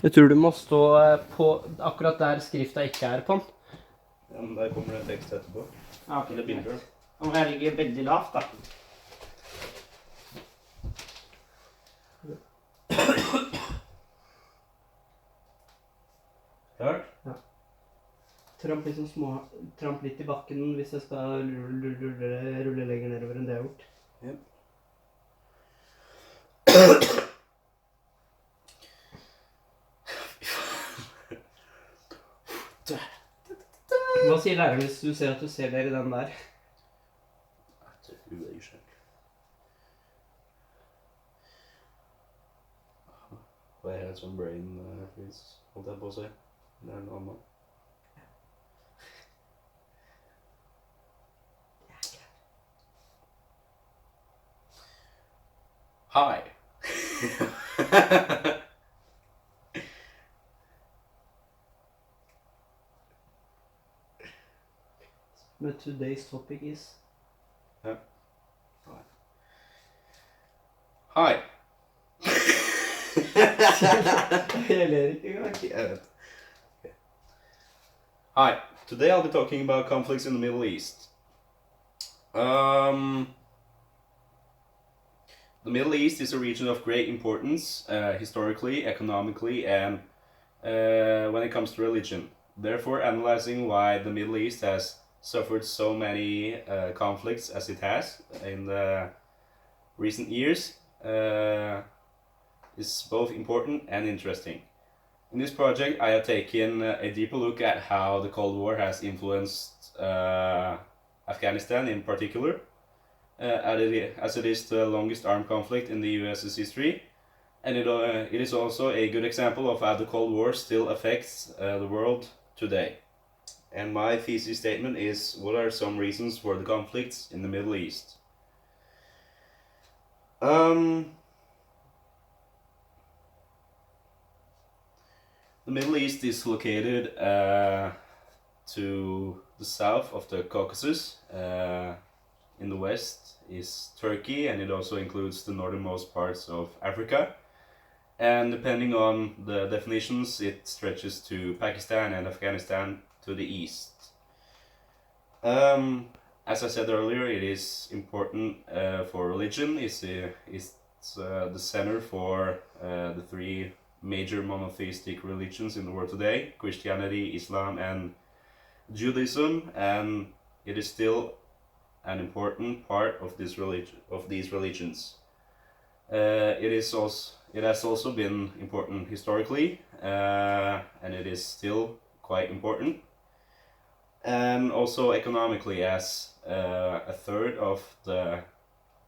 Jeg tror du må stå på akkurat der skrifta ikke er på den. Ja, men der kommer det en tekst etterpå. Ja, ok. Eller bilder. Nå må jeg ligge veldig lavt, da. Klart? Ja. Tramp litt i bakken hvis jeg skal rulle lenger nedover enn det jeg har gjort. Yep. Hva sier læreren hvis du ser at du ser dere i den der? Hun er ikke. Og jeg har et sånn brain freeze, holdt jeg på å si. Det er noe annet. Hi. But today's topic is... Hi. Jeg ler ikke engang. Hi. Today I'll be talking about conflicts in the Middle East. The Middle East is a region of great importance, historically, economically, and when it comes to religion. Therefore, analyzing why the Middle East has suffered so many conflicts as it has in the recent years is both important and interesting. In this project, I have taken a deeper look at how the Cold War has influenced Afghanistan in particular, as it is the longest armed conflict in the US's history, and it is also a good example of how the Cold War still affects the world today. And my thesis statement is, what are some reasons for the conflicts in the Middle East? The Middle East is located to the south of the Caucasus. In the west is Turkey, and it also includes the northernmost parts of Africa. And depending on the definitions, it stretches to Pakistan and Afghanistan to the east. As I said earlier, it is important for religion. It's the center for the three major monotheistic religions in the world today: Christianity, Islam, and Judaism, and it is still an important part of these religions. It has also been important historically, and it is still quite important, and also economically, as a third of the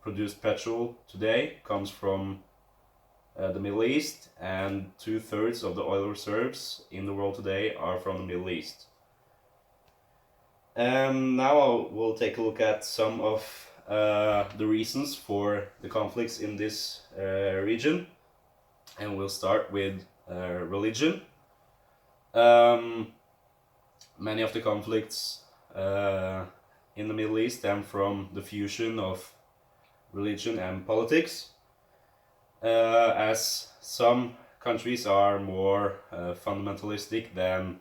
produced petrol today comes from the Middle East, and 2/3 of the oil reserves in the world today are from the Middle East. And now we'll take a look at some of the reasons for the conflicts in this region, and we'll start with religion. Many of the conflicts in the Middle East stem from the fusion of religion and politics, as some countries are more fundamentalistic than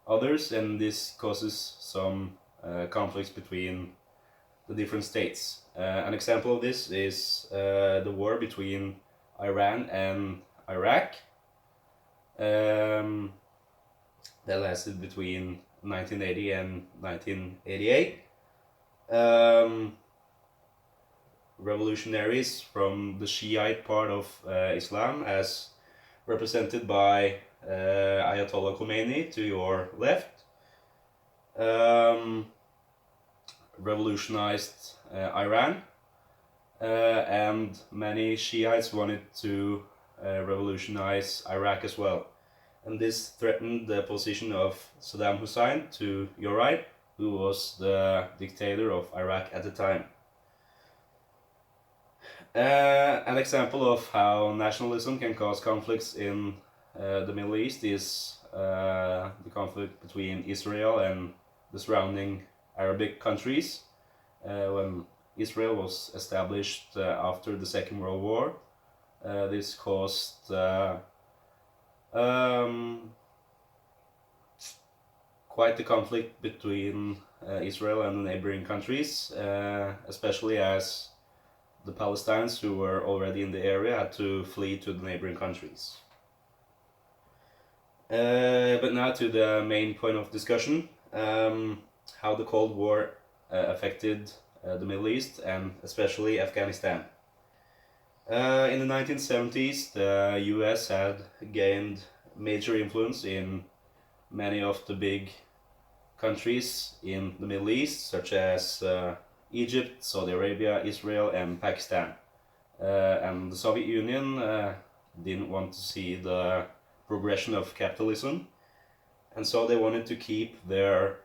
others, and this causes some conflicts between the different states. An example of this is the war between Iran and Iraq that lasted between 1980 and 1988. Revolutionaries from the Shiite part of Islam, as represented by Ayatollah Khomeini to your left, revolutionized Iran, and many Shiites wanted to revolutionize Iraq as well. And this threatened the position of Saddam Hussein to your right, who was the dictator of Iraq at the time. An example of how nationalism can cause conflicts in the Middle East is the conflict between Israel and the surrounding Arabic countries. When Israel was established after the Second World War, this caused um, quite the conflict between Israel and the neighboring countries, especially as the Palestinians who were already in the area had to flee to the neighboring countries. But now to the main point of discussion, how the Cold War affected the Middle East and especially Afghanistan. In the 1970s, the US had gained major influence in many of the big countries in the Middle East, such as Egypt, Saudi Arabia, Israel, and Pakistan. And the Soviet Union didn't want to see the progression of capitalism, and so they wanted to keep their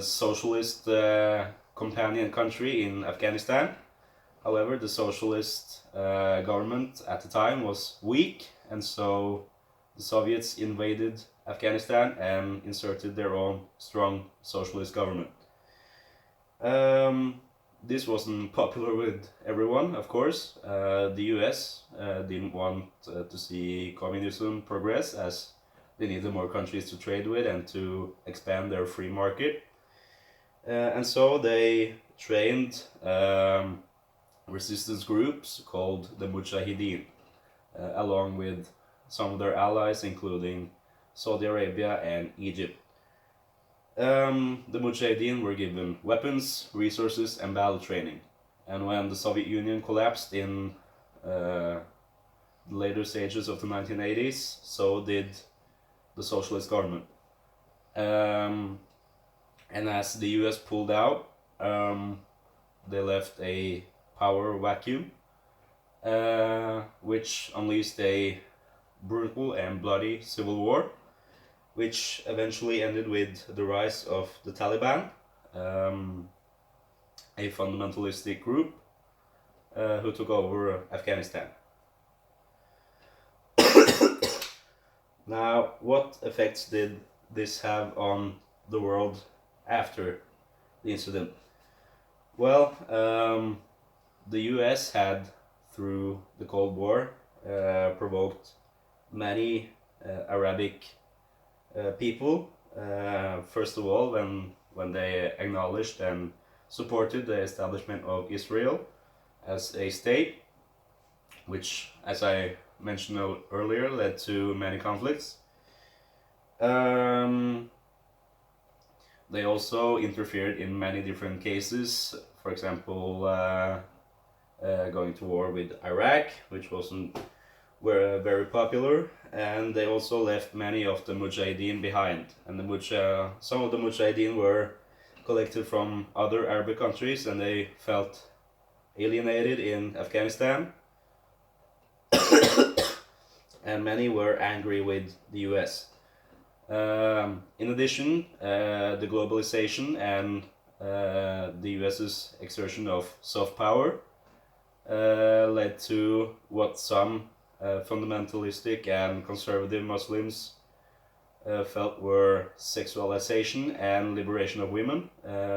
socialist companion country in Afghanistan. However, the socialist government at the time was weak, and so the Soviets invaded Afghanistan and inserted their own strong socialist government. This wasn't popular with everyone, of course. The US didn't want to see communism progress, as they needed more countries to trade with and to expand their free market. And so they trained resistance groups called the Mujahideen, along with some of their allies, including Saudi Arabia and Egypt. The Mujahideen were given weapons, resources, and battle training. And when the Soviet Union collapsed in the later stages of the 1980s, so did the socialist government. And as the US pulled out, they left a power vacuum, which unleashed a brutal and bloody civil war, which eventually ended with the rise of the Taliban, a fundamentalistic group who took over Afghanistan. Now, what effects did this have on the world after the incident? Well, the US had, through the Cold War, provoked many Arabic people, first of all, when they acknowledged and supported the establishment of Israel as a state, which, as I mentioned earlier, led to many conflicts. They also interfered in many different cases, for example, going to war with Iraq, which wasn't very popular, and they also left many of the Mujahideen behind. And some of the Mujahideen were collected from other Arabic countries, and they felt alienated in Afghanistan. And many were angry with the US. In addition, the globalization and the US's exertion of soft power led to what some fundamentalistic and conservative Muslims felt were sexualization and liberation of women,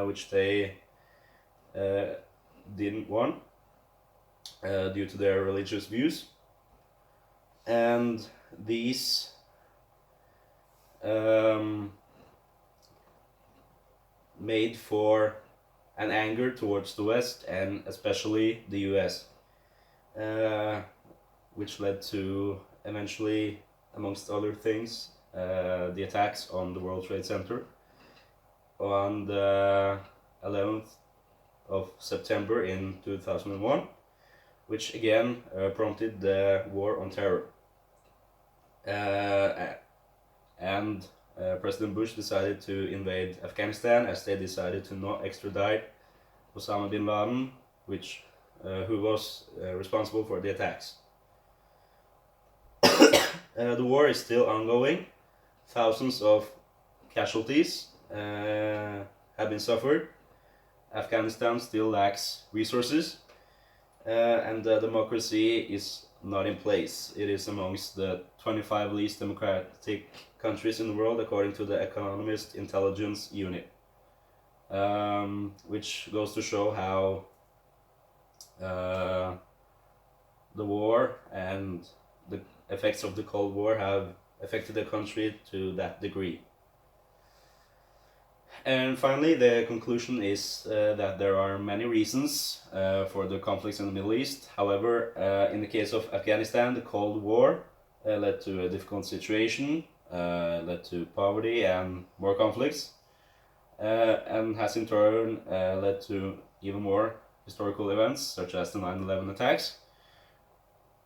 which they didn't want due to their religious views. And these made for an anger towards the West and especially the US, which led to eventually, amongst other things, the attacks on the World Trade Center on the 11th of September in 2001, which again prompted the War on Terror. And President Bush decided to invade Afghanistan, as they decided to not extradite Osama bin Laden, who was responsible for the attacks. The war is still ongoing. Thousands of casualties have been suffered. Afghanistan still lacks resources, and democracy is not in place. It is amongst the 25 least democratic countries in the world, according to the Economist Intelligence Unit, which goes to show how the war and the effects of the Cold War have affected the country to that degree. And finally, the conclusion is that there are many reasons for the conflicts in the Middle East. However, in the case of Afghanistan, the Cold War led to a difficult situation, led to poverty and more conflicts, and has in turn led to even more historical events, such as the 9/11 attacks.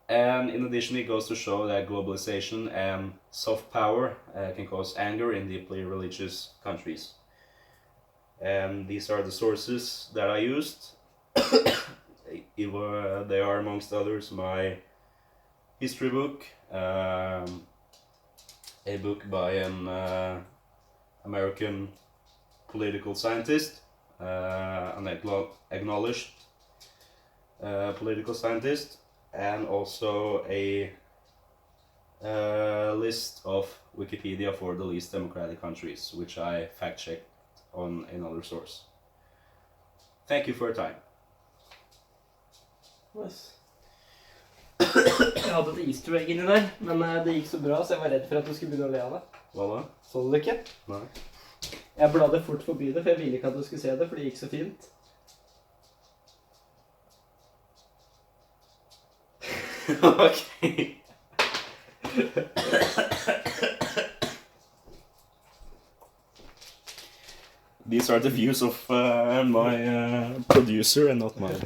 And in addition, it goes to show that globalization and soft power can cause anger in deeply religious countries. And these are the sources that I used. They are, amongst others, my history book, a book by an American political scientist, an acknowledged political scientist, and also a list of Wikipedia for the least democratic countries, which I fact-checked on another source. Thank you for your time. Yes. Jeg hadde et easter egg inni der, men det gikk så bra, så jeg var redd for at du skulle begynne å le av det. Hva da? Så du det ikke? Nei. Jeg bladde fort forbi det, for jeg ville ikke at du skulle se det, for det gikk så fint. Okay. These are the views of my producer and not mine.